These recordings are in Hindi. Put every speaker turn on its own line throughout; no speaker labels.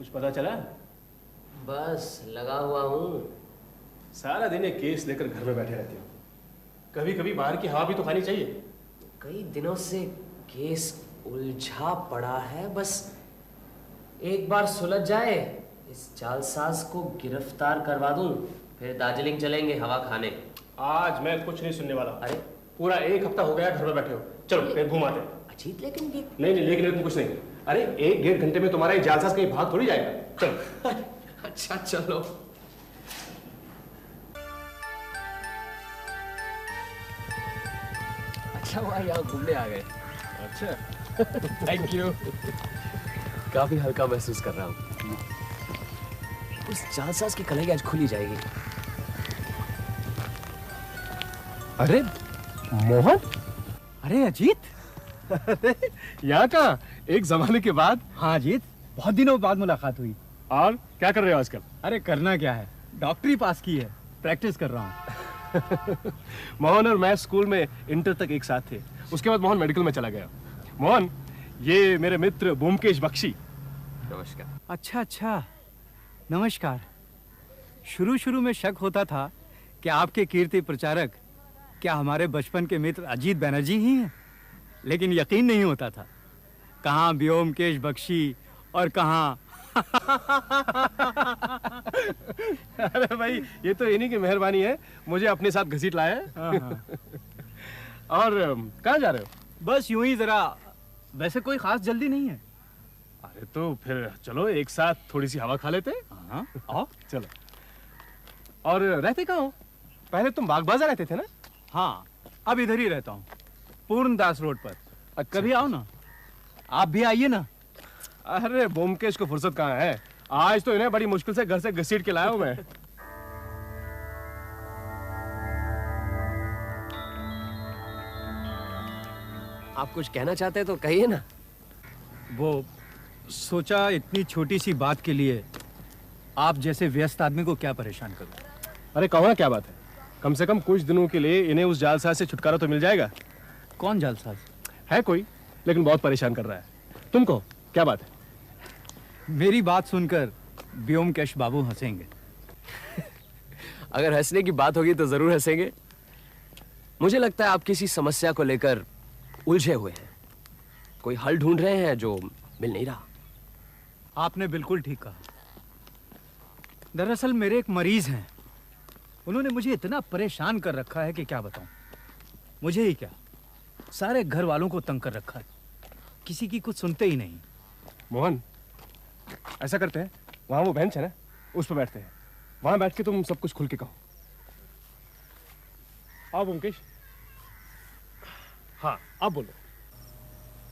कुछ पता चला?
बस लगा हुआ हूँ।
सारा दिन ये केस लेकर घर में बैठे रहते हो। कभी कभी बाहर की हवा भी तो खानी चाहिए।
कई दिनों से केस उलझा पड़ा है, बस एक बार सुलझ जाए, इस जालसाज को गिरफ्तार करवा दूं, फिर दार्जिलिंग चलेंगे हवा खाने।
आज मैं कुछ नहीं सुनने वाला।
अरे
पूरा एक हफ्ता हो गया घर में बैठे हो। चलो फिर घुमाते हैं।
अजीत, लेकिन ये
नहीं नहीं, लेकिन कुछ नहीं। अरे 1-1.5 घंटे में तुम्हारा ये जालसाज कहीं भाग थोड़ी जाएगा। चलो।
अच्छा चलो।
अच्छा हुआ यहाँ घूमने आ गए।
अच्छा थैंक यू।
काफी हल्का महसूस कर रहा हूँ। उस जालसाज की कलाई आज खुली जाएगी।
अरे मोहन,
अरे अजीत,
अरे यहाँ का एक जमाने के बाद।
हाँ अजीत, बहुत दिनों बाद मुलाकात हुई।
और क्या कर रहे हो आजकल?
अरे करना क्या है, डॉक्टरी पास की है, प्रैक्टिस कर रहा हूँ।
मोहन और मैं स्कूल में इंटर तक एक साथ थे। उसके बाद मोहन मेडिकल में चला गया। मोहन, ये मेरे मित्र ब्योमकेश बख्शी।
नमस्कार।
अच्छा अच्छा, नमस्कार। शुरू शुरू में शक होता था कि आपके कीर्ति प्रचारक क्या हमारे बचपन के मित्र अजीत बनर्जी ही हैं, लेकिन यकीन नहीं होता था। कहाँ ब्योमकेश बख्शी और कहाँ
अरे भाई, ये तो इन्हीं की मेहरबानी है, मुझे अपने साथ घसीट लाया है।
हाँ।
और कहाँ जा रहे हो?
बस यूं ही जरा, वैसे कोई खास जल्दी नहीं है।
अरे तो फिर चलो एक साथ थोड़ी सी हवा खा लेते हैं।
हाँ आओ।
चलो। और रहते कहाँ हो? पहले तुम बाग बाजार रहते थे ना?
हाँ, अब इधर ही रहता हूँ, पूर्णदास रोड पर।
अच्छा।
कभी आओ ना, आप भी आइए ना।
अरे ब्योमकेश को फुर्सत कहाँ है? आज तो इन्हें बड़ी मुश्किल से घर से घसीट के लाया हूँ मैं।
आप कुछ कहना चाहते हैं तो कहिए ना।
वो सोचा इतनी छोटी सी बात के लिए आप जैसे व्यस्त आदमी को क्या परेशान करूं।
अरे कहो ना, क्या बात है? कम से कम कुछ दिनों के लिए इन्हें उस जालसाज से छुटकारा तो मिल जाएगा।
कौन जालसाज?
है कोई, लेकिन बहुत परेशान कर रहा है। तुम कहो क्या बात है?
मेरी बात सुनकर ब्योमकेश बाबू हंसेंगे।
अगर हंसने की बात होगी तो जरूर हंसेंगे। मुझे लगता है आप किसी समस्या को लेकर उलझे हुए हैं, कोई हल ढूंढ रहे हैं जो मिल नहीं रहा।
आपने बिल्कुल ठीक कहा। दरअसल मेरे एक मरीज हैं, उन्होंने मुझे इतना परेशान कर रखा है कि क्या बताऊं। मुझे ही क्या, सारे घर वालों को तंग कर रखा है, किसी की कुछ सुनते ही नहीं।
मोहन, ऐसा करते हैं, वहां वो बेंच है ना, उस पर बैठते हैं। वहां बैठ के तुम सब कुछ खुल के कहो। आओ ब्योमकेश। हाँ, आप बोलो।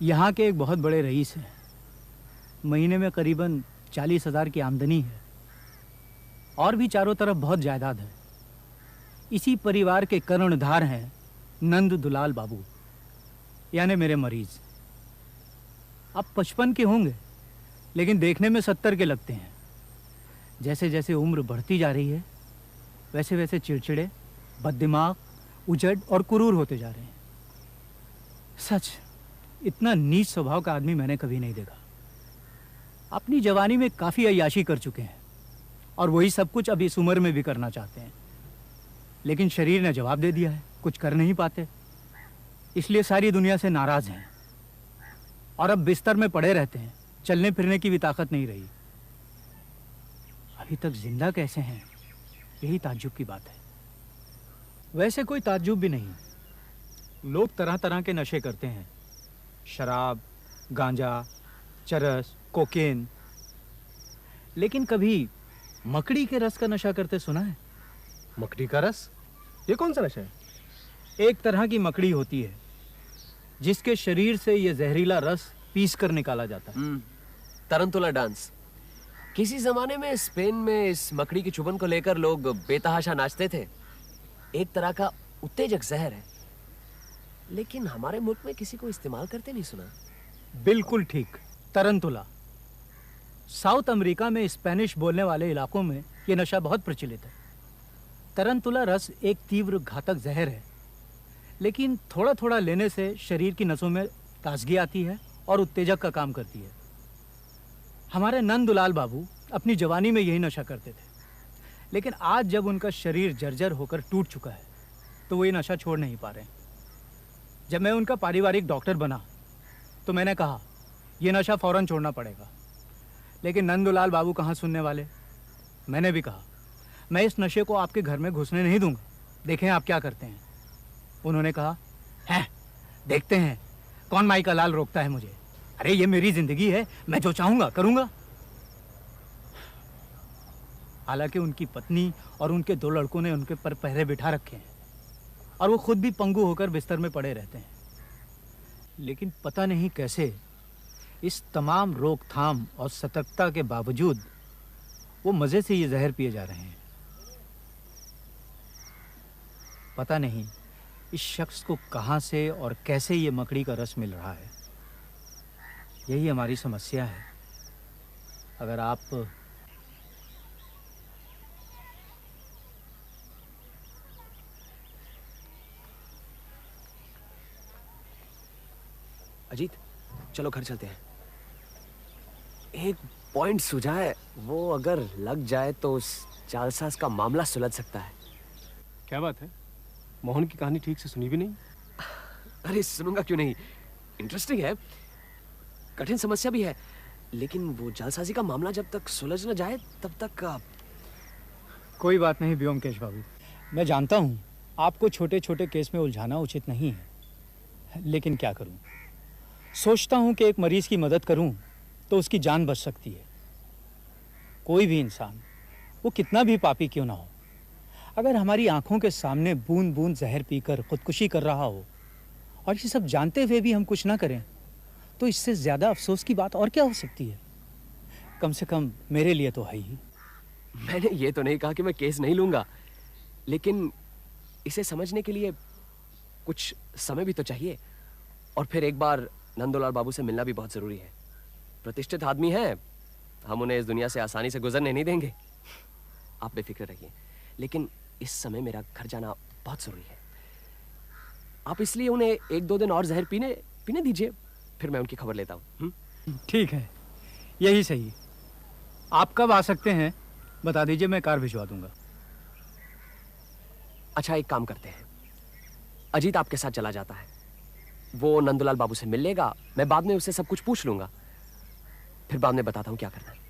यहाँ के एक बहुत बड़े रईस हैं, महीने में करीबन 40,000 की आमदनी है, और भी चारों तरफ बहुत जायदाद है। इसी परिवार के कर्णधार हैं नंद दुलाल बाबू, यानी मेरे मरीज। अब 55 के होंगे, लेकिन देखने में 70 के लगते हैं। जैसे जैसे उम्र बढ़ती जा रही है, वैसे वैसे चिड़चिड़े, बददिमाग, उजड़ और कुरूर होते जा रहे हैं। सच, इतना नीच स्वभाव का आदमी मैंने कभी नहीं देखा। अपनी जवानी में काफ़ी अय्याशी कर चुके हैं, और वही सब कुछ अब इस उम्र में भी करना चाहते हैं, लेकिन शरीर ने जवाब दे दिया है, कुछ कर नहीं पाते। इसलिए सारी दुनिया से नाराज़ हैं, और अब बिस्तर में पड़े रहते हैं, चलने फिरने की भी ताकत नहीं रही। अभी तक जिंदा कैसे हैं, यही ताज्जुब की बात है। वैसे कोई ताज्जुब भी नहीं, लोग तरह तरह के नशे करते हैं, शराब, गांजा, चरस, कोकेन, लेकिन कभी मकड़ी के रस का नशा करते सुना है?
मकड़ी का रस? ये कौन सा नशा है?
एक तरह की मकड़ी होती है जिसके शरीर से यह जहरीला रस पीस कर निकाला जाता है।
तरंतुला डांस। किसी जमाने में स्पेन में इस मकड़ी की चुभन को लेकर लोग बेतहाशा नाचते थे। एक तरह का उत्तेजक जहर है, लेकिन हमारे मुल्क में किसी को इस्तेमाल करते नहीं सुना।
बिल्कुल ठीक, तरंतुला। साउथ अमेरिका में स्पेनिश बोलने वाले इलाकों में यह नशा बहुत प्रचलित है। तरंतुला रस एक तीव्र घातक जहर है, लेकिन थोड़ा थोड़ा लेने से शरीर की नसों में ताजगी आती है और उत्तेजक का काम करती है। हमारे नंदुलाल बाबू अपनी जवानी में यही नशा करते थे, लेकिन आज जब उनका शरीर जर्जर होकर टूट चुका है तो वो ये नशा छोड़ नहीं पा रहे हैं। जब मैं उनका पारिवारिक डॉक्टर बना तो मैंने कहा ये नशा फौरन छोड़ना पड़ेगा, लेकिन नंदुलाल बाबू कहाँ सुनने वाले। मैंने भी कहा मैं इस नशे को आपके घर में घुसने नहीं दूंगा, देखें आप क्या करते हैं। उन्होंने कहा है देखते हैं कौन माई का लाल रोकता है मुझे। अरे ये मेरी जिंदगी है, मैं जो चाहूंगा करूंगा। हालांकि उनकी पत्नी और उनके 2 लड़कों ने उनके पर पहरे बिठा रखे हैं और वो खुद भी पंगु होकर बिस्तर में पड़े रहते हैं, लेकिन पता नहीं कैसे इस तमाम रोकथाम और सतर्कता के बावजूद वो मजे से ये जहर पिए जा रहे हैं। पता नहीं इस शख्स को कहां से और कैसे ये मकड़ी का रस मिल रहा है। यही हमारी समस्या है। अगर आप
अजीत, चलो घर चलते हैं। एक पॉइंट सूझा है, वो अगर लग जाए तो उस जालसाज का मामला सुलझ सकता है।
क्या बात है? मोहन की कहानी ठीक से सुनी भी नहीं?
अरे सुनूंगा क्यों नहीं, इंटरेस्टिंग है, कठिन समस्या भी है, लेकिन वो जालसाजी का मामला जब तक सुलझ न जाए तब तक
कोई बात नहीं व्योमकेश बाबू, मैं जानता हूँ आपको छोटे छोटे केस में उलझाना उचित नहीं है, लेकिन क्या करूँ। सोचता हूँ कि एक मरीज की मदद करूँ तो उसकी जान बच सकती है। कोई भी इंसान, वो कितना भी पापी क्यों ना हो, अगर हमारी आंखों के सामने बूंद बूंद जहर पीकर खुदकुशी कर रहा हो और ये सब जानते हुए भी हम कुछ ना करें, तो इससे ज्यादा अफसोस की बात और क्या हो सकती है। कम से कम मेरे लिए तो है ही।
मैंने ये तो नहीं कहा कि मैं केस नहीं लूंगा, लेकिन इसे समझने के लिए कुछ समय भी तो चाहिए। और फिर एक बार नंदुलाल बाबू से मिलना भी बहुत जरूरी है। प्रतिष्ठित आदमी हैं, हम उन्हें इस दुनिया से आसानी से गुजरने नहीं देंगे। आप बेफिक्र रहिए, लेकिन इस समय मेरा घर जाना बहुत जरूरी है। आप इसलिए उन्हें 1-2 दिन और जहर पीने दीजिए, फिर मैं उनकी खबर लेता हूँ।
ठीक है, यही सही। आप कब आ सकते हैं बता दीजिए, मैं कार भिजवा दूंगा।
अच्छा, एक काम करते हैं, अजीत आपके साथ चला जाता है, वो नंदुलाल बाबू से मिल लेगा, मैं बाद में उससे सब कुछ पूछ लूंगा, फिर बाद में बताता हूं क्या करना है।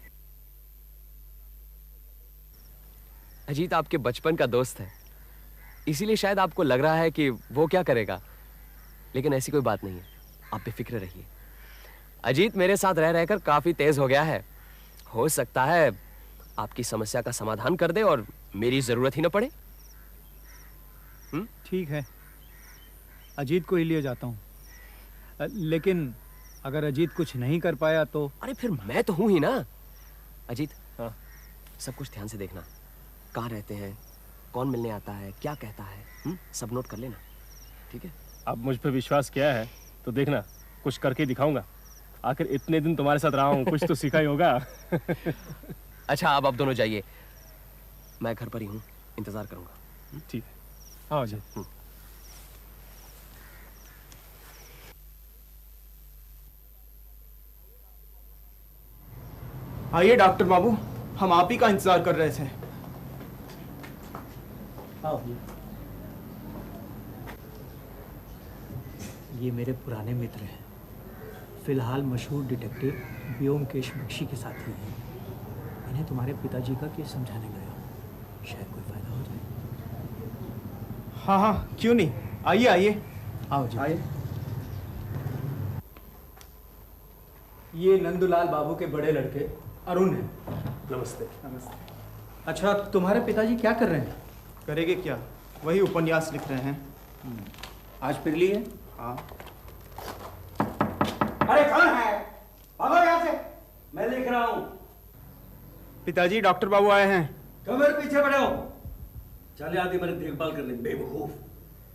अजीत आपके बचपन का दोस्त है, इसीलिए शायद आपको लग रहा है कि वो क्या करेगा, लेकिन ऐसी कोई बात नहीं है, आप बेफिक्र रहिए। अजीत मेरे साथ रह रहकर काफी तेज हो गया है, हो सकता है आपकी समस्या का समाधान कर दे और मेरी जरूरत ही ना पड़े।
ठीक है, अजीत को ही लिए जाता हूँ, लेकिन अगर अजीत कुछ नहीं कर पाया तो?
अरे फिर मैं तो हूं ही ना। अजीत, हाँ, सब कुछ ध्यान से देखना, कहाँ रहते हैं, कौन मिलने आता है, क्या कहता है, सब नोट कर लेना, ठीक है?
अब मुझ पर विश्वास किया है तो देखना, कुछ करके दिखाऊंगा। आखिर इतने दिन तुम्हारे साथ रहा हूँ, कुछ तो सीखा ही होगा।
अच्छा, अब आप दोनों जाइए, मैं घर पर ही हूँ, इंतजार करूंगा।
ठीक है, आओ जी।
आइए डॉक्टर बाबू, हम आप ही का इंतजार कर रहे थे।
आओ। ये मेरे पुराने मित्र हैं, फिलहाल मशहूर डिटेक्टिव व्योमकेश बख्शी के साथी हैं। इन्हें तुम्हारे पिताजी का केस समझाने गया हूं, शायद कोई फायदा हो जाए।
हाँ हाँ, क्यों नहीं, आइए आइए।
आओ जी।
आइए।
ये नंदुलाल बाबू के बड़े लड़के अरुण हैं।
नमस्ते।
नमस्ते।
अच्छा, तुम्हारे पिताजी क्या कर रहे हैं?
करेंगे क्या, वही उपन्यास लिख रहे हैं।
आज फिर लिए?
हाँ।
अरे कौन है? भागो यहाँ से, मैं लिख रहा हूँ।
पिताजी, डॉक्टर बाबू आए हैं।
क्यों मेरे पीछे पड़े हो? चले आती मेरी देखभाल करने, बेवकूफ,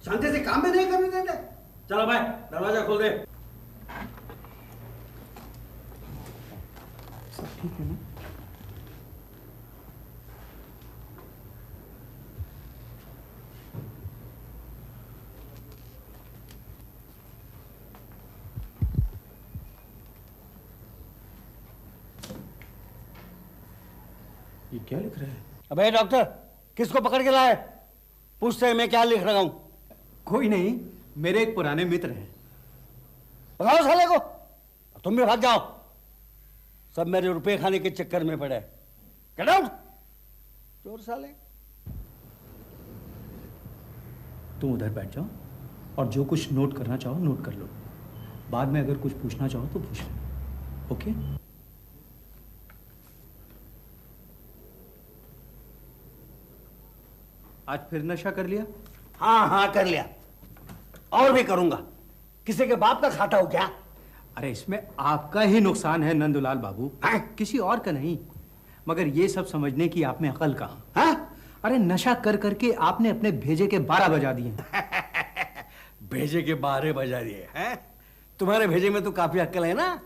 शांति से काम भी नहीं करने देते। चलो भाई, दरवाजा खोल दे।
सब ठीक है ना?
ये क्या लिख रहे हैं?
अबे डॉक्टर, किसको पकड़ के लाए? पूछते हैं मैं क्या लिख रहा हूं।
कोई नहीं, मेरे एक पुराने मित्र हैं।
भगाओ साले को, तुम भी भाग जाओ। सब मेरे रुपए खाने के चक्कर में पड़े। गेट आउट, चोर साले।
तुम उधर बैठ जाओ और जो कुछ नोट करना चाहो नोट कर लो। बाद में अगर कुछ पूछना चाहो तो पूछ लो। ओके? आज फिर नशा कर लिया?
हाँ हाँ कर लिया, और भी करूंगा। किसी के बाप का खाता हो क्या?
अरे इसमें आपका ही नुकसान है नंदुलाल बाबू, किसी और का नहीं। मगर ये सब समझने की आप में अकल कहाँ?
हाँ?
अरे नशा कर करके आपने अपने भेजे के 12 बजा दिए।
भेजे के 12 बजा दिए हैं? तुम्हारे भेजे में तो काफी अक्ल है ना,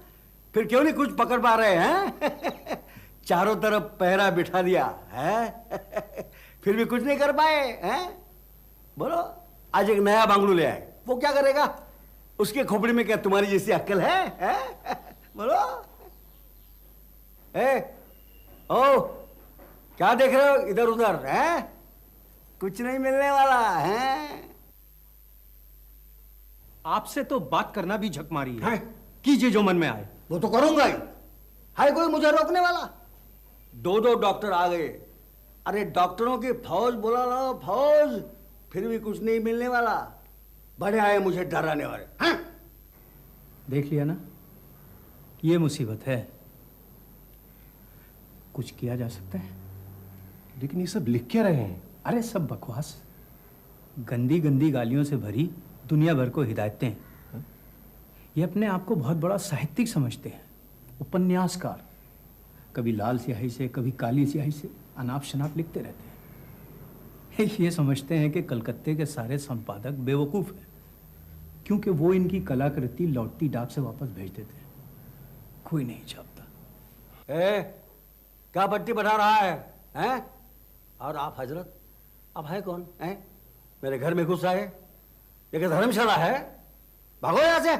फिर क्यों नहीं कुछ पकड़ पा रहे हैं? चारों तरफ पहरा बिठा दिया है, फिर भी कुछ नहीं कर पाए हैं? बोलो, आज एक नया बांगलू ले आए, वो क्या करेगा? उसके खोपड़ी में क्या तुम्हारी जैसी अक्ल है? बोलो। ओ, क्या देख रहे हो इधर उधर? हैं? कुछ नहीं मिलने वाला है।
आपसे तो बात करना भी झक मारी है।
हैं?
कीजिए जो मन में आए।
वो तो करूंगा ही, है कोई मुझे रोकने वाला? 2 डॉक्टर आ गए। अरे डॉक्टरों की फौज बुला लो, फौज, फिर भी कुछ नहीं मिलने वाला। बड़े आए मुझे डराने वाले हैं?
देख लिया ना, ये मुसीबत है। कुछ किया जा सकता है?
लेकिन ये सब लिख क्या रहे हैं?
अरे सब बकवास, गंदी गंदी गालियों से भरी दुनिया भर को हिदायतें हैं। ये अपने आप को बहुत बड़ा साहित्यिक समझते हैं, उपन्यासकार। कभी लाल स्याही से कभी काली स्याही से अनाप शनाप लिखते रहते हैं। ये समझते हैं कि कलकत्ते के सारे संपादक बेवकूफ़ हैं, क्योंकि वो इनकी कलाकृति लौटती डाक से वापस भेज देते हैं। कोई नहीं छापता।
क्या पट्टी बढ़ा रहा है? हैं? और आप हजरत, आप है कौन? हैं? मेरे घर में घुस आए? ये क्या धर्मशाला है? भागो यहां से।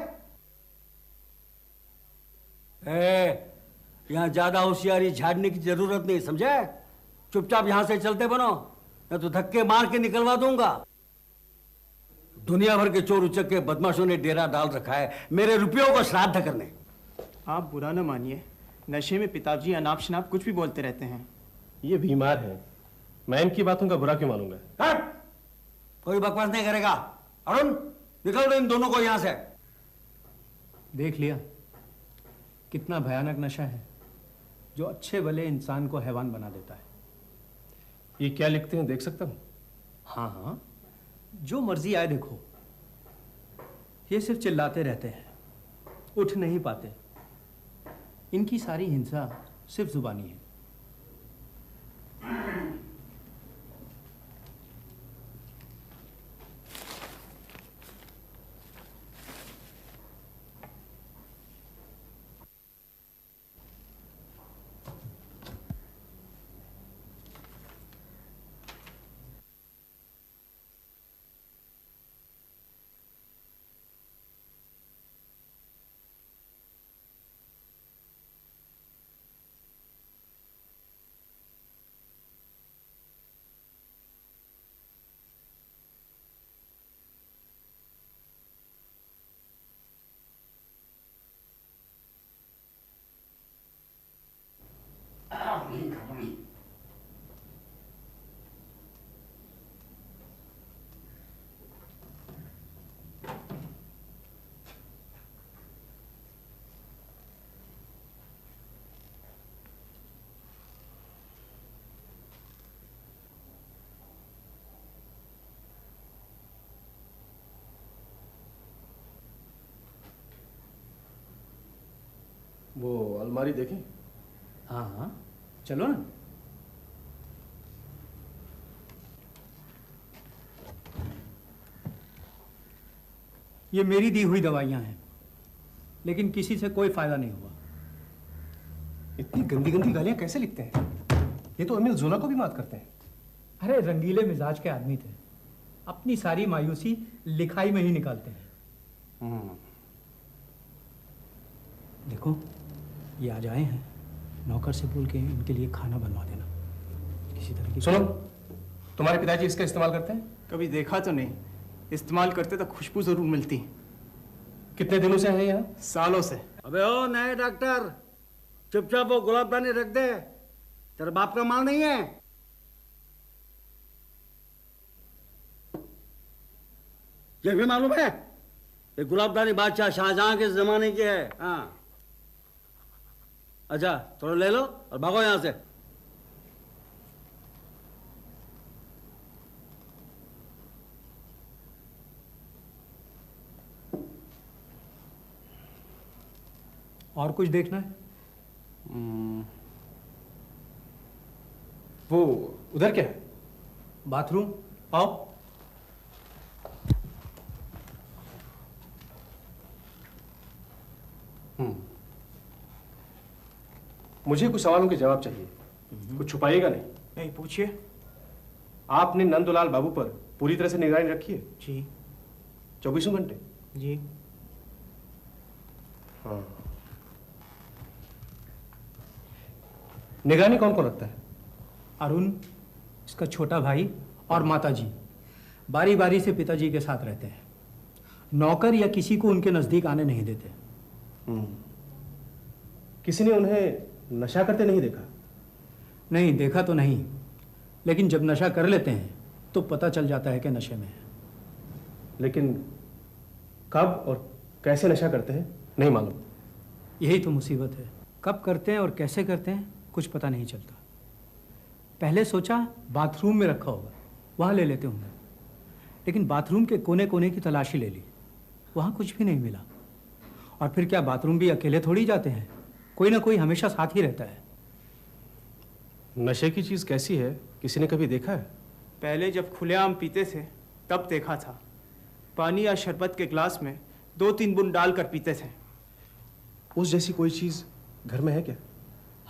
यहां ज्यादा होशियारी झाड़ने की जरूरत नहीं, समझे? चुपचाप यहां से चलते बनो, मैं तो धक्के मार के निकलवा दूंगा। दुनिया भर के चोर उचक्के बदमाशों ने डेरा डाल रखा है मेरे रुपयों को श्राद्ध करने।
आप बुरा न मानिए, नशे में पिताजी अनाप शनाप कुछ भी बोलते रहते हैं।
ये बीमार है, मैं इनकी बातों का बुरा क्यों मानूंगा?
हट! कोई बकवास नहीं करेगा। अरुण, निकल दो इन दोनों को यहां से।
देख लिया कितना भयानक नशा है, जो अच्छे भले इंसान को हैवान बना देता है।
ये क्या लिखते हैं, देख सकता हूं?
हाँ हाँ, जो मर्जी आए देखो। ये सिर्फ चिल्लाते रहते हैं, उठ नहीं पाते। इनकी सारी हिंसा सिर्फ जुबानी है।
वो अलमारी देखें?
हाँ हाँ, चलो ना। ये मेरी दी हुई दवाइयां हैं, लेकिन किसी से कोई फायदा नहीं हुआ।
इतनी गंदी गंदी गालियां कैसे लिखते हैं? ये तो अमील जोला को भी मात करते हैं।
अरे रंगीले मिजाज के आदमी थे, अपनी सारी मायूसी लिखाई में ही निकालते हैं। देखो, ये आज आए हैं, नौकर से बोल के इनके लिए खाना बनवा देना। किसी तरह की।
सुनो, तुम्हारे पिताजी इसका इस्तेमाल करते हैं?
कभी देखा तो नहीं, इस्तेमाल करते तो खुशबू जरूर मिलती।
कितने दिनों से है यहाँ?
सालों से।
अबे ओ नए डॉक्टर, चुपचाप वो गुलाबदानी रख दे, तेरे बाप का माल नहीं है। ये भी मालूम है, ये गुलाबदानी बादशाह शाहजहां के जमाने की है। हाँ, अच्छा थोड़ा ले लो और भागो यहां से।
और कुछ देखना है?
वो उधर क्या है?
बाथरूम, आओ।
मुझे कुछ सवालों के जवाब चाहिए। कुछ छुपाइएगा नहीं।
नहीं, पूछिए।
आपने नंदुलाल बाबू पर पूरी तरह से निगरानी रखी है?
जी।
24 घंटे?
जी।
हाँ। निगरानी कौन कौन रखता है?
अरुण, इसका छोटा भाई और माताजी बारी बारी से पिताजी के साथ रहते हैं। नौकर या किसी को उनके नजदीक आने नहीं देते।
किसी ने उन्हें नशा करते नहीं देखा?
नहीं, देखा तो नहीं, लेकिन जब नशा कर लेते हैं तो पता चल जाता है कि नशे में है।
लेकिन कब और कैसे नशा करते हैं नहीं मालूम।
यही तो मुसीबत है, कब करते हैं और कैसे करते हैं कुछ पता नहीं चलता। पहले सोचा बाथरूम में रखा होगा, वहाँ ले लेते होंगे, लेकिन बाथरूम के कोने कोने की तलाशी ले ली, वहाँ कुछ भी नहीं मिला। और फिर क्या बाथरूम भी अकेले थोड़ी जाते हैं, कोई ना कोई हमेशा साथ ही रहता है।
नशे की चीज कैसी है, किसी ने कभी देखा है?
पहले जब खुलेआम पीते थे तब देखा था। पानी या शरबत के ग्लास में 2-3 बूंद डालकर पीते थे।
उस जैसी कोई चीज घर में है क्या?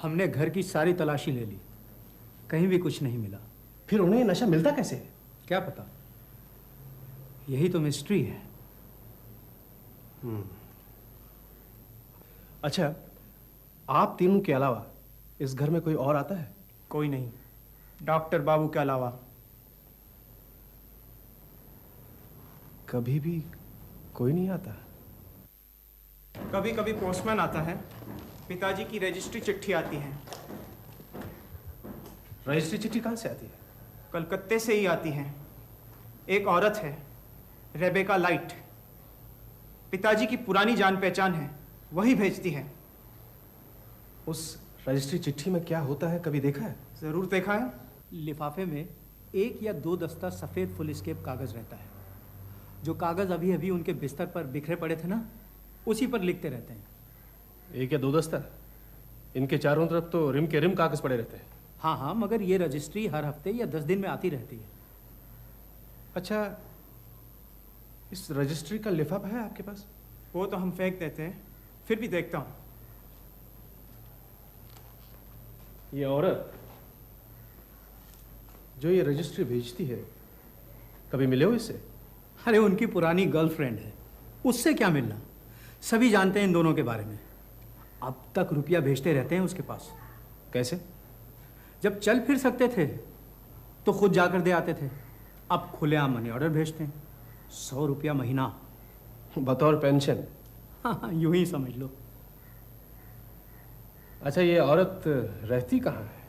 हमने घर की सारी तलाशी ले ली, कहीं भी कुछ नहीं मिला।
फिर उन्हें ये नशा मिलता कैसे है?
क्या पता, यही तो मिस्ट्री है।
अच्छा, आप तीनों के अलावा इस घर में कोई और आता है?
कोई नहीं, डॉक्टर बाबू के अलावा।
कभी भी कोई नहीं आता?
कभी कभी पोस्टमैन आता है, पिताजी की रजिस्ट्री चिट्ठी आती है।
रजिस्ट्री चिट्ठी कहाँ से आती है?
कलकत्ते से ही आती है। एक औरत है, रेबेका लाइट, पिताजी की पुरानी जान पहचान है, वही भेजती है।
उस रजिस्ट्री चिट्ठी में क्या होता है, कभी देखा है?
जरूर देखा है।
लिफाफे में 1 या 2 दस्ता सफ़ेद फुल स्केप कागज़ रहता है। जो कागज़ अभी अभी उनके बिस्तर पर बिखरे पड़े थे ना, उसी पर लिखते रहते हैं।
1 या 2 दस्ता? इनके चारों तरफ तो रिम के रिम कागज पड़े रहते हैं।
हाँ हाँ, मगर ये रजिस्ट्री हर हफ्ते या 10 दिन में आती रहती है।
अच्छा, इस रजिस्ट्री का लिफाफा है आपके पास?
वो तो हम फेंक देते हैं, फिर भी देखता हूँ।
ये औरत जो ये रजिस्ट्री भेजती है, कभी मिले हो इससे?
अरे उनकी पुरानी गर्लफ्रेंड है, उससे क्या मिलना। सभी जानते हैं इन दोनों के बारे में। अब तक रुपया भेजते रहते हैं उसके पास।
कैसे?
जब चल फिर सकते थे तो खुद जाकर दे आते थे, अब खुलेआम मनी ऑर्डर भेजते हैं। 100 रुपया महीना।
बतौर पेंशन?
हाँ, यूं ही समझ लो।
अच्छा, ये औरत रहती कहाँ है?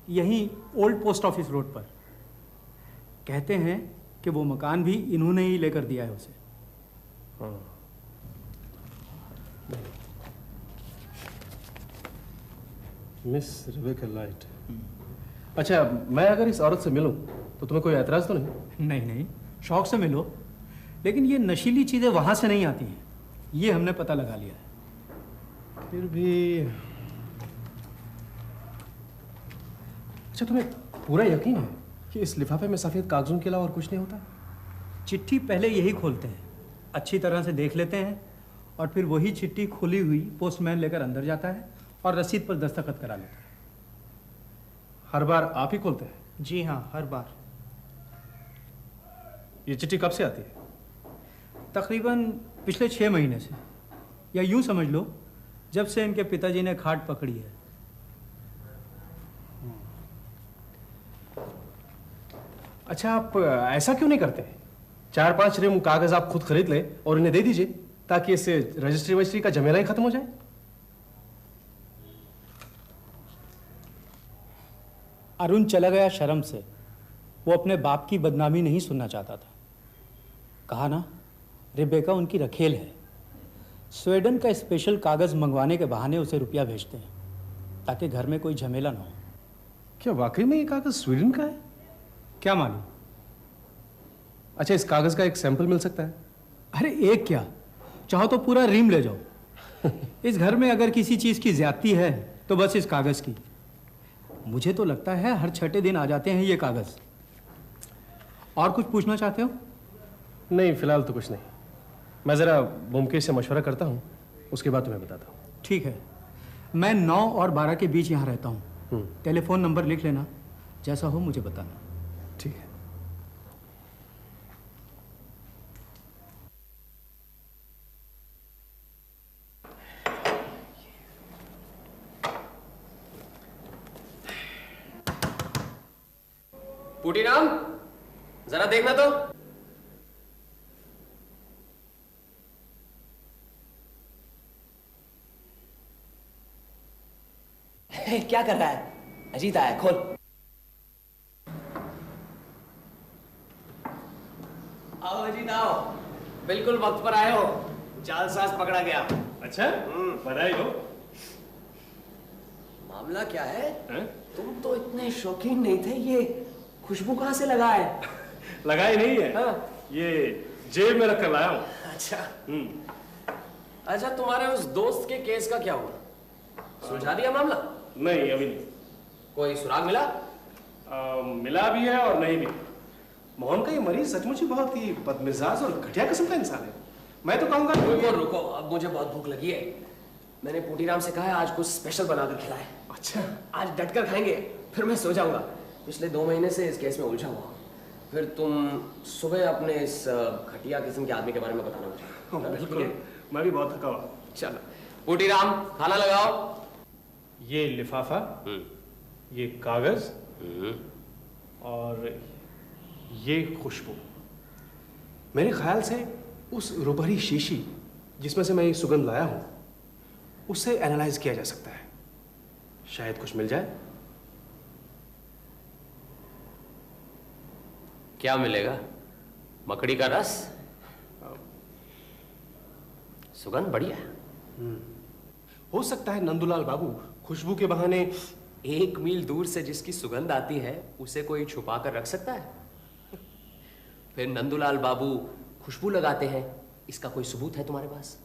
यहीं ओल्ड पोस्ट ऑफिस रोड पर। कहते हैं कि वो मकान भी इन्होंने ही लेकर दिया है उसे।
हाँ। Miss Rebecca light. अच्छा, मैं अगर इस औरत से मिलूं तो तुम्हें कोई ऐतराज तो नहीं?
नहीं नहीं, शौक से मिलो, लेकिन ये नशीली चीज़ें वहाँ से नहीं आती हैं, ये हमने पता लगा लिया है।
फिर भी अच्छा, तुम्हें पूरा यकीन है कि इस लिफाफे में सफ़ेद कागजों के अलावा और कुछ नहीं होता?
चिट्ठी पहले यही खोलते हैं, अच्छी तरह से देख लेते हैं, और फिर वही चिट्ठी खुली हुई पोस्टमैन लेकर अंदर जाता है और रसीद पर दस्तखत करा लेता है।
हर बार आप ही खोलते हैं?
जी हाँ, हर बार।
ये चिट्ठी कब से आती है?
तकरीबन पिछले 6 महीने से, या यूं समझ लो जब से इनके पिताजी ने खाट पकड़ी है।
अच्छा, आप ऐसा क्यों नहीं करते? 4-5 रिम कागज आप खुद खरीद ले और इन्हें दे दीजिए, ताकि इससे रजिस्ट्री वजिस्ट्री का झमेला ही खत्म हो जाए।
अरुण चला गया शर्म से। वो अपने बाप की बदनामी नहीं सुनना चाहता था। कहा ना, रिबेका उनकी रखेल है। स्वीडन का स्पेशल कागज मंगवाने के बहाने उसे रुपया भेजते हैं, ताकि घर में कोई झमेला ना हो।
क्या वाकई में ये कागज स्वीडन का है?
क्या मालूम।
अच्छा, इस कागज का एक सैंपल मिल सकता है?
अरे एक क्या, चाहो तो पूरा रीम ले जाओ। इस घर में अगर किसी चीज की ज्यादती है तो बस इस कागज की। मुझे तो लगता है हर छठे दिन आ जाते हैं ये कागज। और कुछ पूछना चाहते हो?
नहीं, फिलहाल तो कुछ नहीं। मैं जरा ब्योमकेश से मशवरा करता हूँ, उसके बाद तुम्हें बताता हूँ।
ठीक है। मैं 9 और 12 के बीच यहाँ रहता हूँ। टेलीफोन नंबर लिख लेना, जैसा हो मुझे बताना।
ठीक है।
पुटीराम, जरा देखना तो। क्या कर रहा है? अजीत आया, खोल। आओ अजीत आओ, बिल्कुल वक्त पर आए हो। जालसाज पकड़ा गया।
अच्छा, बधाई हो।
मामला क्या है?
हैं?
तुम तो इतने शौकीन नहीं थे, ये खुशबू कहां से लगा है?
लगाई नहीं है।
हाँ।
ये जेब में रख कर लाया हूँ।
अच्छा। अच्छा, तुम्हारे उस दोस्त के केस का क्या हुआ? सुलझा दिया मामला?
नहीं, अभी नहीं।
कोई सुराग मिला?
मिला भी है और नहीं भी। मोहन का ये मरीज सचमुच ही बहुत ही बदमिजाज और घटिया किस्म का इंसान है। मैं तो कहूंगा
रुको रुको, अब मुझे बहुत भूख लगी है। मैंने पुटीराम से कहा है आज कुछ स्पेशल बनाकर खिलाए।
अच्छा,
आज डटकर खाएंगे, फिर मैं सो जाऊंगा। पिछले 2 महीने से इस केस में उलझा हुआ। फिर तुम सुबह अपने इस घटिया किस्म के आदमी के बारे में बताना मुझे।
बिल्कुल। मैं भी बहुत थका हुआ।
चलो पुटीराम, खाना लगाओ।
ये लिफाफा, ये कागज और ये खुशबू, मेरे ख्याल से उस रुपहरी शीशी जिसमें से मैं ये सुगंध लाया हूं, उससे एनालाइज किया जा सकता है। शायद कुछ मिल जाए।
क्या मिलेगा? मकड़ी का रस? सुगंध बढ़िया है।
हो सकता है नंदूलाल बाबू खुशबू के बहाने
1 मील दूर से जिसकी सुगंध आती है उसे कोई छुपा कर रख सकता है? फिर नंदूलाल बाबू खुशबू लगाते हैं, इसका कोई सबूत है तुम्हारे पास?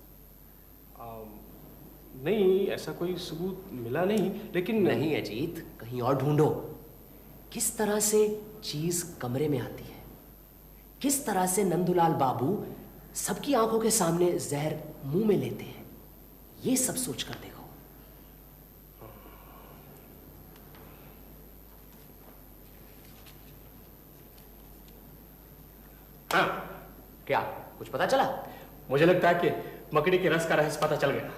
नहीं, ऐसा कोई सबूत मिला नहीं, लेकिन
नहीं अजीत, कहीं और ढूंढो। किस तरह से चीज कमरे में आती है, किस तरह से नंदूलाल बाबू सबकी आंखों के सामने जहर मुंह में लेते हैं, ये सब सोच कर देखो।
हाँ,
क्या कुछ पता चला?
मुझे लगता है कि मकड़ी के रस का रहस्य पता चल गया।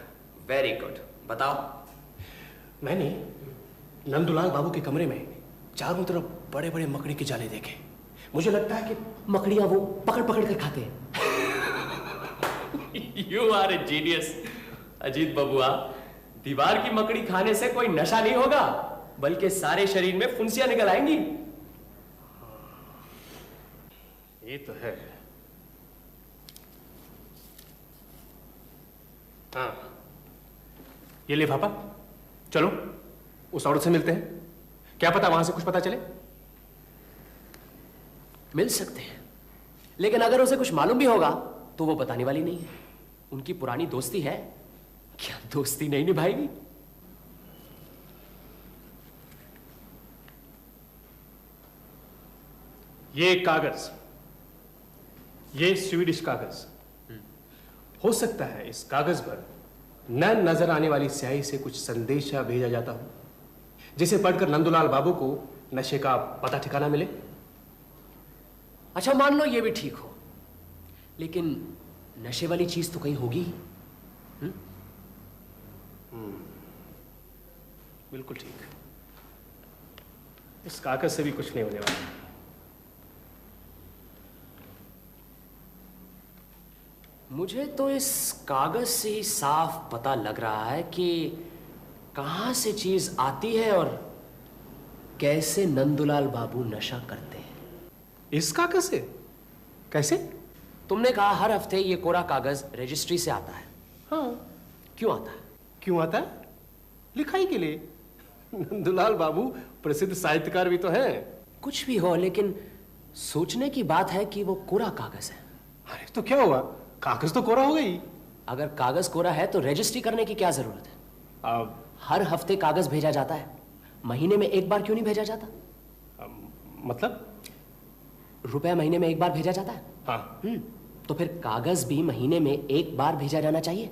वेरी गुड, बताओ।
मैंने नंदूलाल बाबू के कमरे में चारों तरफ बड़े बड़े मकड़ी के जाले देखे। मुझे लगता है कि
मकड़ियां वो पकड़ पकड़ कर खाते हैं। You are a genius Ajit बबुआ। दीवार की मकड़ी खाने से कोई नशा नहीं होगा, बल्कि सारे शरीर में फुंसियां निकल आएंगी।
ये तो है। हाँ, ये लिफाफा, चलो उस औरत से मिलते हैं। क्या पता वहां से कुछ पता चले।
मिल सकते हैं, लेकिन अगर उसे कुछ मालूम भी होगा तो वो बताने वाली नहीं है। उनकी पुरानी दोस्ती है, क्या दोस्ती नहीं निभाएगी?
ये कागज, ये स्वीडिश कागज, हो सकता है इस कागज पर न नजर आने वाली स्याही से कुछ संदेशा भेजा जाता हो, जिसे पढ़कर नंदूलाल बाबू को नशे का पता ठिकाना मिले।
अच्छा, मान लो ये भी ठीक हो, लेकिन नशे वाली चीज तो कहीं होगी ही।
बिल्कुल ठीक। इस कागज से भी कुछ नहीं होने वाला।
मुझे तो इस कागज से ही साफ पता लग रहा है कि कहां से चीज आती है और कैसे नंदुलाल बाबू नशा करते हैं।
इस कागज से? कैसे?
तुमने कहा हर हफ्ते ये कोरा कागज रजिस्ट्री से आता है।
हाँ।
क्यों आता है?
क्यों आता है? लिखाई के लिए। नंदुलाल बाबू प्रसिद्ध साहित्यकार भी तो हैं।
कुछ भी हो, लेकिन सोचने की बात है कि वो कोरा कागज है।
अरे तो क्या हुआ, कागज तो कोरा हो गई।
अगर कागज कोरा है तो रजिस्ट्री करने की क्या जरूरत है? हर हफ्ते कागज भेजा जाता है, महीने में एक बार क्यों नहीं भेजा जाता?
मतलब?
रुपया महीने में एक बार भेजा जाता है।
हाँ।
तो फिर कागज भी महीने में एक बार भेजा जाना चाहिए।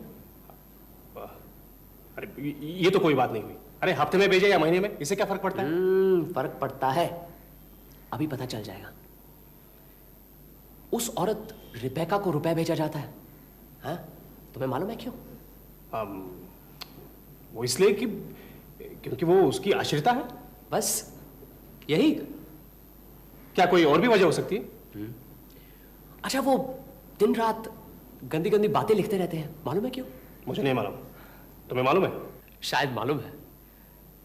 अरे ये तो कोई बात नहीं हुई। अरे हफ्ते में भेजे या महीने में, इससे क्या फर्क पड़ता है?
फर्क पड़ता है, अभी पता चल जाएगा। उस औरत रिबेका को रुपया भेजा जाता है, हाँ? तुम्हें मालूम है क्यों?
वो इसलिए कि क्योंकि वो उसकी आश्रिता है।
बस यही?
क्या कोई और भी वजह हो सकती है?
अच्छा, वो दिन रात गंदी गंदी बातें लिखते रहते हैं, मालूम है क्यों?
मुझे नहीं मालूम, तुम्हें मालूम है?
शायद मालूम है।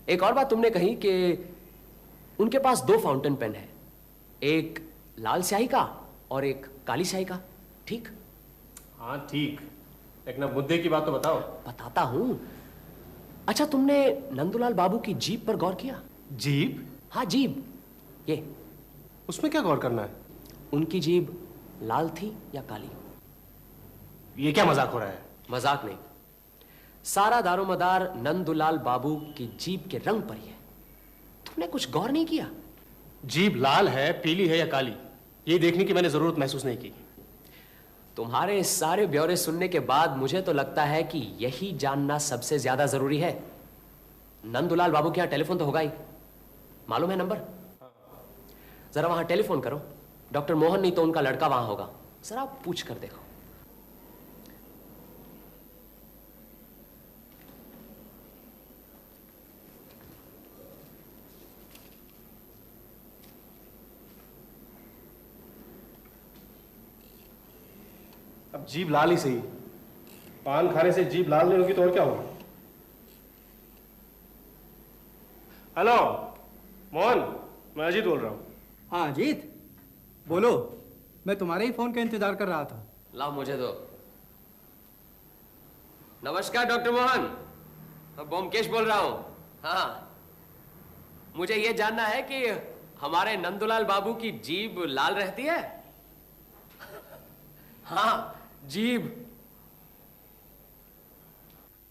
एक और बात तुमने कही कि उनके पास 2 फाउंटेन पेन है, एक लाल स्याही का और एक काली स्याही का, ठीक?
हाँ ठीक, लेकिन अब मुद्दे की बात तो बताओ।
बताता हूं। अच्छा, तुमने नंदुलाल बाबू की जीभ पर गौर किया?
जीभ?
हाँ, जीभ। ये
उसमें क्या गौर करना है?
उनकी जीभ लाल थी या काली?
ये क्या मजाक हो रहा है?
मजाक नहीं, सारा दारोमदार नंदुलाल बाबू की जीभ के रंग पर ही है। तुमने कुछ गौर नहीं किया?
जीभ लाल है, पीली है या काली, ये देखने की मैंने जरूरत महसूस नहीं की।
तुम्हारे सारे ब्यौरे सुनने के बाद मुझे तो लगता है कि यही जानना सबसे ज्यादा जरूरी है। नंदुलाल बाबू के यहां टेलीफोन तो होगा ही, मालूम है नंबर? जरा वहां टेलीफोन करो। डॉक्टर मोहन नहीं तो उनका लड़का वहां होगा, जरा पूछ कर देखो।
अब जीभ लाल ही सही, पान खाने से जीभ लाल नहीं होगी तो और क्या होगा? हेलो मोहन, मैं अजीत बोल रहा हूँ।
हाँ अजीत, बोलो। मैं तुम्हारे ही फोन का इंतजार कर रहा था।
लाओ मुझे दो। नमस्कार डॉक्टर मोहन, मैं बोमकेश बोल रहा हूं। हाँ, मुझे यह जानना है कि हमारे नंदुलाल बाबू की जीभ लाल रहती है? हाँ, जीभ।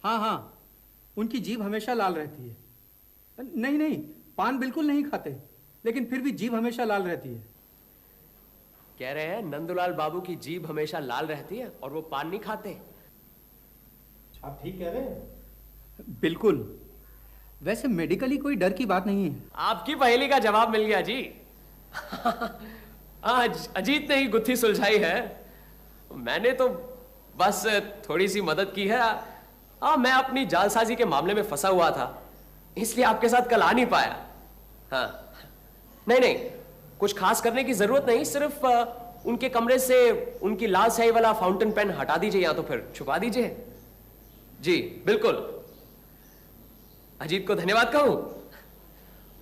हाँ हाँ, उनकी जीभ हमेशा लाल रहती है। नहीं नहीं, पान बिल्कुल नहीं खाते, लेकिन फिर भी जीभ हमेशा लाल रहती है।
कह रहे हैं नंदुलाल बाबू की जीभ हमेशा लाल रहती है और वो पान नहीं खाते।
आप ठीक कह रहे हैं?
बिल्कुल। वैसे मेडिकली कोई डर की बात नहीं है।
आपकी पहेली का जवाब मिल गया जी। आज अजीत ने ही गुत्थी सुलझाई है, मैंने तो बस थोड़ी सी मदद की है। मैं अपनी जालसाजी के मामले में फंसा हुआ था, इसलिए आपके साथ कल आ नहीं पाया। हाँ, नहीं नहीं, कुछ खास करने की जरूरत नहीं, सिर्फ उनके कमरे से उनकी लाल स्याही वाला फाउंटेन पेन हटा दीजिए या तो फिर छुपा दीजिए। जी बिल्कुल। अजीत को धन्यवाद कहूं?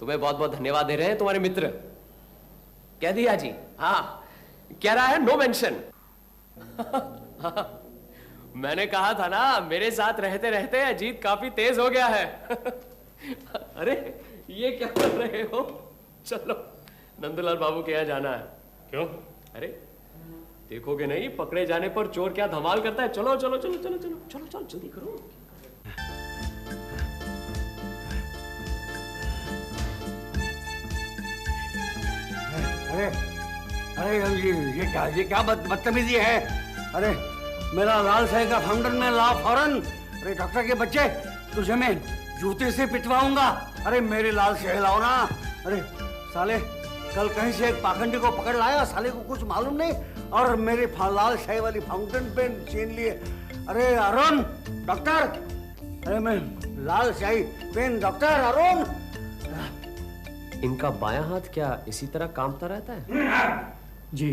तुम्हें बहुत बहुत धन्यवाद दे रहे हैं तुम्हारे मित्र। कह दिया जी। हाँ, कह रहा है नो मेंशन। मैंने कहा था ना, मेरे साथ रहते रहते अजीत काफी तेज हो गया है। अरे ये क्या कर रहे हो? चलो नंदुलाल बाबू के यहाँ जाना है।
क्यों?
अरे देखोगे नहीं, पकड़े जाने पर चोर क्या धमाल करता है। चलो चलो चलो चलो चलो चलो चलो, जल्दी करो।
अरे अरे ये क्या बदतमीजी है? अरे मेरा लाल स्याही का फाउंटेन में ला फौरन। अरे डॉक्टर के बच्चे, तुझे मैं जूते से पिटवाऊंगा। अरे मेरी लाल स्याही लाओ ना। अरे साले, कल कहीं से एक पाखंडी को पकड़ लाया, साले को कुछ मालूम नहीं, और मेरी लाल स्याही वाली फाउंटेन पेन छीन लिए। अरे अरुण डॉक्टर, अरे मैं लाल स्याही पेन डॉक्टर अरुण।
इनका बायां हाथ क्या इसी तरह कांपता रहता है?
जी।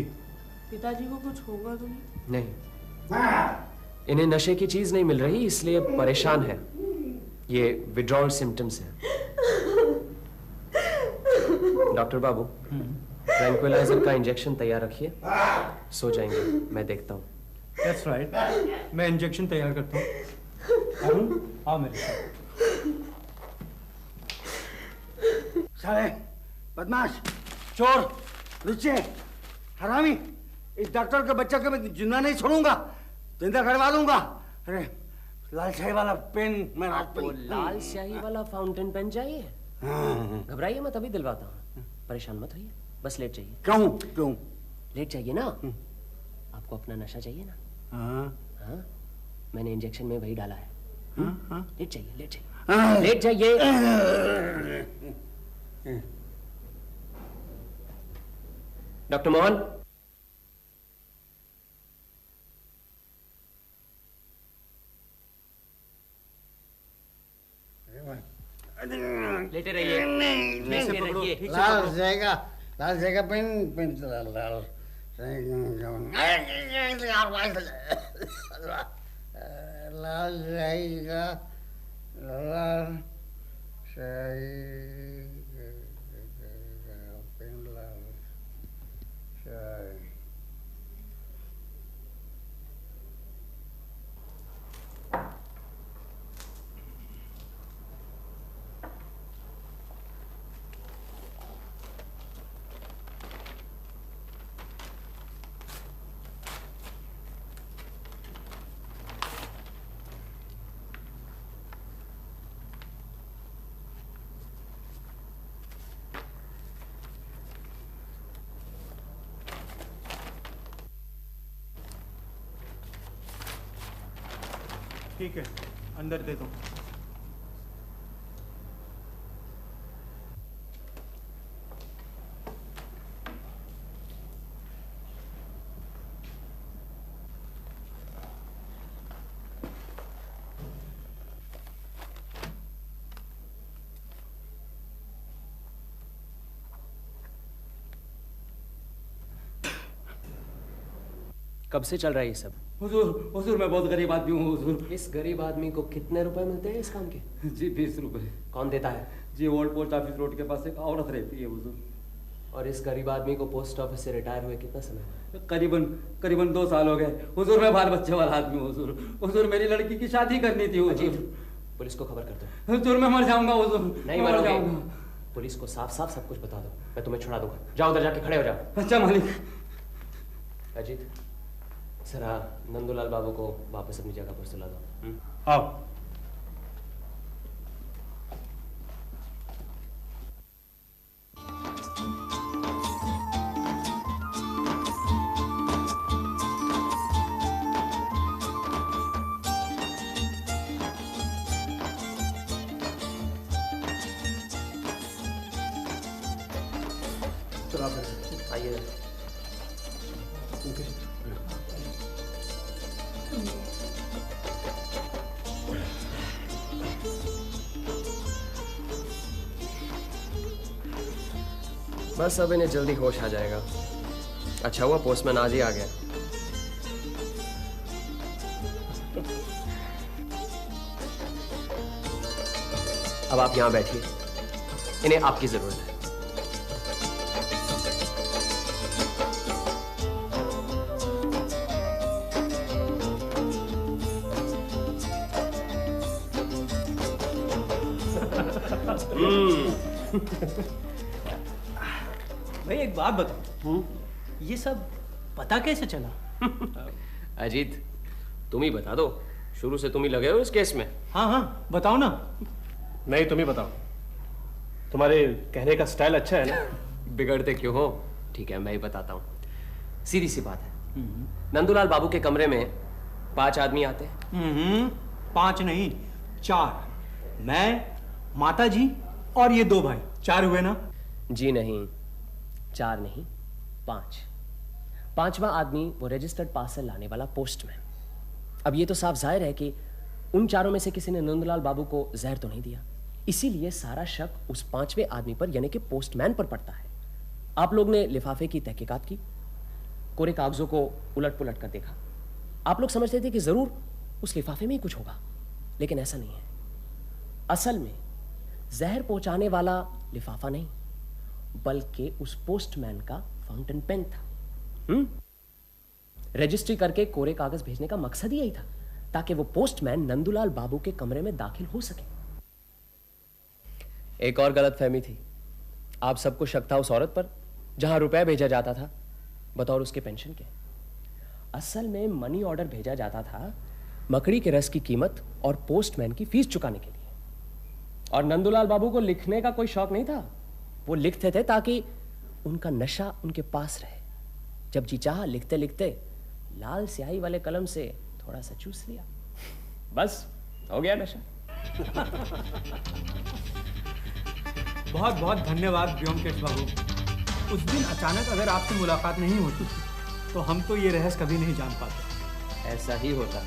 पिताजी को कुछ होगा तो नहीं?
नहीं,
इन्हें नशे की चीज नहीं मिल रही, इसलिए परेशान है। ये विड्रॉल सिम्टम्स है। डॉक्टर बाबू, ट्रैंक्विलाइजर का इंजेक्शन तैयार रखिए, सो जाएंगे, मैं देखता हूँ।
That's right. मैं इंजेक्शन तैयार करता हूँ। अरुण, आओ मेरे साथ।
साले, बदमाश, चोर, लुच्चे, हरामी, इस डॉक्टर के बच्चे को मैं जिंदा नहीं छोड़ूंगा, जिंदा करवा दूंगा। अरे लाल शाही वाला पेन मैं रात पे
लाल स्याही वाला फाउंटेन पेन चाहिए? घबराइए मत, अभी दिलवाता हूँ। परेशान मत होइए, बस लेट जाइए।
क्यों?
लेट जाइए ना। आपको अपना नशा चाहिए ना? हाँ, मैंने इंजेक्शन में वही डाला है। लेट जाइए, लेट जाइए, लेट जाइए। डॉक्टर मोहन, लेटे रहिए, लेटे रहिए।
लाल जाएगा पेन लाल लाल जाएगा लाल पेन लाल
ठीक है, अंदर दे दो।
कब से चल रहा है ये सब?
हुजूर मैं बहुत गरीब आदमी हूँ हुजूर।
इस गरीब आदमी को कितने रुपए मिलते हैं इस काम के?
जी 20 रुपए।
कौन देता है?
जी ओल्ड पोस्ट ऑफिस रोड के पास एक औरत रहती है हुजूर।
और इस गरीब आदमी को पोस्ट ऑफिस से रिटायर हुए कितना समय हुआ?
करीबन 2 साल हो गए हुजूर। मैं बाल बच्चे वाला आदमी हूँ हुजूर। मेरी लड़की की शादी करनी थी हुजूर।
पुलिस को खबर कर दो।
हुजूर मैं मर जाऊंगा हुजूर।
नहीं मरोगे। पुलिस को साफ साफ सब कुछ बता दो, मैं तुम्हें छुड़ा दूंगा। जाओ उधर जाके खड़े हो जाओ।
अच्छा मालिक।
अजीत, जरा नंदूलाल बाबू को वापस अपनी जगह पर सुला दो।
आओ।
आइए। बस अब इन्हें जल्दी होश आ जाएगा। अच्छा हुआ पोस्टमैन आज ही आ गया। अब आप यहां बैठिए, इन्हें आपकी जरूरत है।
भाई एक बात बताओ, ये सब पता कैसे चला?
अजीत, तुम ही बता दो, शुरू से तुम ही लगे हो इस केस में।
हाँ बताओ ना।
नहीं, तुम ही बताओ, तुम्हारे कहने का स्टाइल अच्छा है ना।
बिगड़ते क्यों हो? ठीक है, मैं ही बताता हूँ। सीधी सी बात है, नंदूलाल बाबू के कमरे में 5 आदमी आते हैं।
5 नहीं 4। मैं, माता जी और ये 2 भाई, 4 हुए ना?
जी नहीं, 4 नहीं 5। 5वां आदमी वो रजिस्टर्ड पार्सल लाने वाला पोस्टमैन। अब ये तो साफ जाहिर है कि उन 4 में से किसी ने नंदलाल बाबू को जहर तो नहीं दिया, इसीलिए सारा शक उस 5वें आदमी पर यानी कि पोस्टमैन पर पड़ता है। आप लोग ने लिफाफे की तहकीकात की, कोरे कागजों को उलट पुलट कर देखा,
आप लोग समझते थे कि जरूर उस लिफाफे में ही कुछ होगा, लेकिन ऐसा नहीं है। असल में जहर पहुंचाने वाला लिफाफा नहीं, बल्कि उस पोस्टमैन का फाउंटेन पेन था। रजिस्ट्री करके कोरे कागज भेजने का मकसद ही यही था, ताकि वो पोस्टमैन नंदूलाल बाबू के कमरे में दाखिल हो सके। एक और गलतफहमी थी। आप सबको शक था उस औरत पर, जहां रुपए भेजा जाता था बतौर उसके पेंशन के। असल में मनी ऑर्डर भेजा जाता था मकड़ी के रस की कीमत और पोस्टमैन की फीस चुकाने के लिए। और नंदूलाल बाबू को लिखने का कोई शौक नहीं था, वो लिखते थे ताकि उनका नशा उनके पास रहे। जब जी चाहा लिखते लिखते लाल स्याही वाले कलम से थोड़ा सा चूस लिया, बस हो गया नशा।
बहुत बहुत धन्यवाद व्योमकेश बाबू। उस दिन अचानक अगर आपसे मुलाकात नहीं होती तो हम तो ये रहस्य कभी नहीं जान पाते।
ऐसा ही होता।